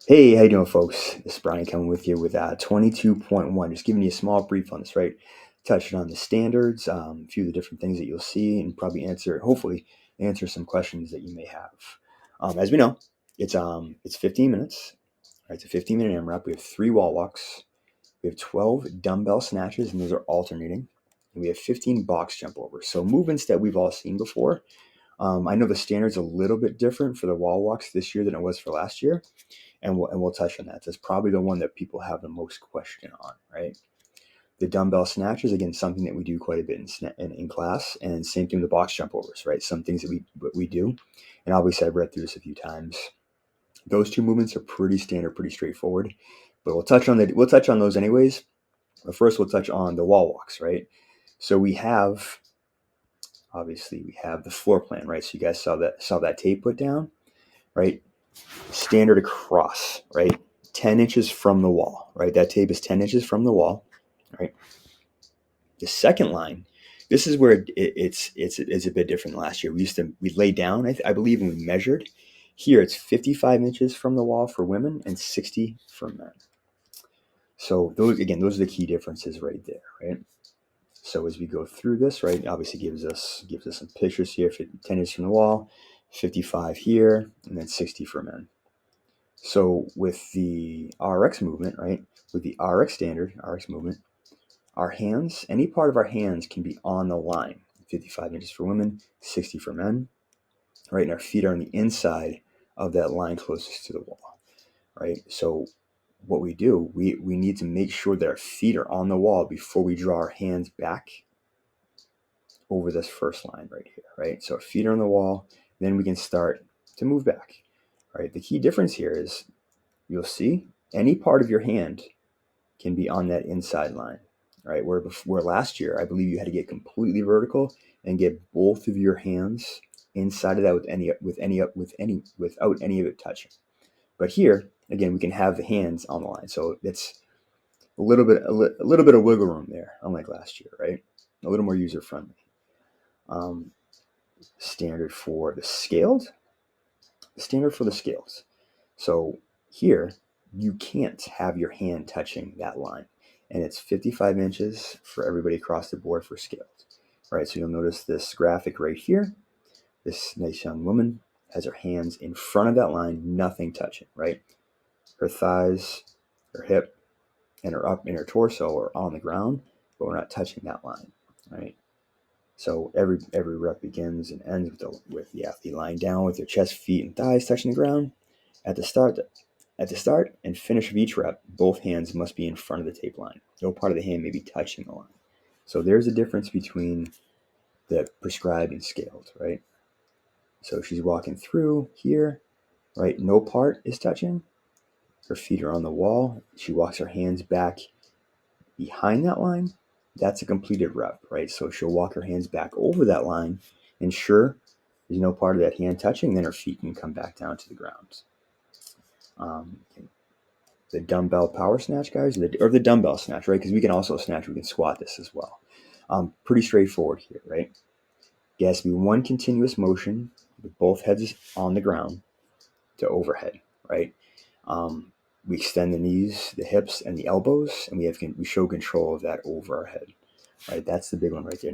Hey, how you doing, folks? This is Brian coming with you with 22.1. Just giving you a small brief on this, right? Touching on the standards, a few of the different things that you'll see, and probably hopefully answer some questions that you may have. As we know, it's 15 minutes. Right, it's a 15-minute AMRAP. We have 3 wall walks. We have 12 dumbbell snatches, and those are alternating. And we have 15 box jump overs. So movements that we've all seen before. I know the standard's a little bit different for the wall walks this year than it was for last year, and we'll touch on that. That's probably the one that people have the most question on, right? The dumbbell snatches, again, something that we do quite a bit in class, and same thing with the box jump overs, right? Some things that we do, and obviously I've read through this a few times. Those 2 movements are pretty standard, pretty straightforward, but we'll touch on those anyways. But first, we'll touch on the wall walks, right? So we have the floor plan, right? So you guys saw that tape put down, right? Standard across, right? 10 inches from the wall, right? That tape is 10 inches from the wall, right? The second line, this is where it's a bit different than last year. We laid down, I believe, and we measured. Here it's 55 inches from the wall for women and 60 for men. So those are the key differences right there, right? So as we go through this, right, obviously gives us some pictures here. 10 inches from the wall, 55 here, and then 60 for men. So with the RX movement, right, with the RX movement, our hands, any part of our hands can be on the line. 55 inches for women, 60 for men, right? And our feet are on the inside of that line closest to the wall, right? So what we do, we need to make sure that our feet are on the wall before we draw our hands back over this first line right here, right? So our feet are on the wall, then we can start to move back, right? The key difference here is you'll see any part of your hand can be on that inside line, right? Where last year, I believe you had to get completely vertical and get both of your hands inside of that without any of it touching. But here, again, we can have the hands on the line. So it's a little bit of wiggle room there, unlike last year, right? A little more user friendly. Standard for the scales. So here, you can't have your hand touching that line. And it's 55 inches for everybody across the board for scales. Right, so you'll notice this graphic right here. This nice young woman has her hands in front of that line, nothing touching, right? Her thighs, her hip, and her torso are on the ground, but we're not touching that line, right? So every rep begins and ends with the athlete lying down with their chest, feet, and thighs touching the ground. At the start and finish of each rep, both hands must be in front of the tape line. No part of the hand may be touching the line. So there's a difference between the prescribed and scaled, right? So she's walking through here, right? No part is touching. Her feet are on the wall. She walks her hands back behind that line. That's a completed rep, right? So she'll walk her hands back over that line, ensure there's no part of that hand touching, then her feet can come back down to the ground. The dumbbell power snatch, guys, or the dumbbell snatch, right? Because we can also snatch, we can squat this as well. Pretty straightforward here, right? It has to be one continuous motion with both heads on the ground to overhead, right? We extend the knees, the hips, and the elbows, and we show control of that over our head, right? That's the big one right there.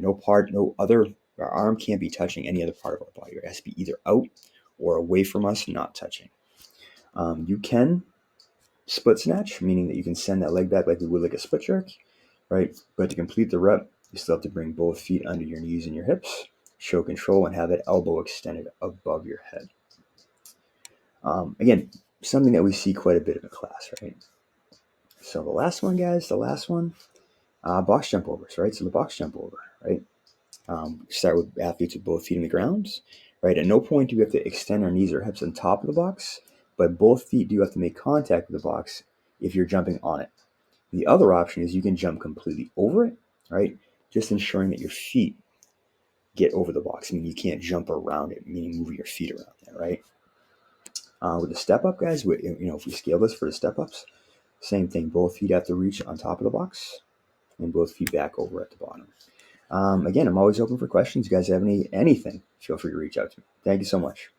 Our arm can't be touching any other part of our body. It has to be either out or away from us, not touching. You can split snatch, meaning that you can send that leg back like we would like a split jerk, right? But to complete the rep, you still have to bring both feet under your knees and your hips, show control, and have that elbow extended above your head. Again, something that we see quite a bit in class, right? So the last one, guys, box jump overs, right? So the box jump over, right? Start with athletes with both feet on the ground, right? At no point do we have to extend our knees or hips on top of the box, but both feet do have to make contact with the box if you're jumping on it. The other option is you can jump completely over it, right? Just ensuring that your feet get over the box. I mean, you can't jump around it, meaning move your feet around there, right? With the step up, guys, if we scale this for the step ups, same thing. Both feet have to reach on top of the box and both feet back over at the bottom. Again, I'm always open for questions. You guys have anything, feel free to reach out to me. Thank you so much.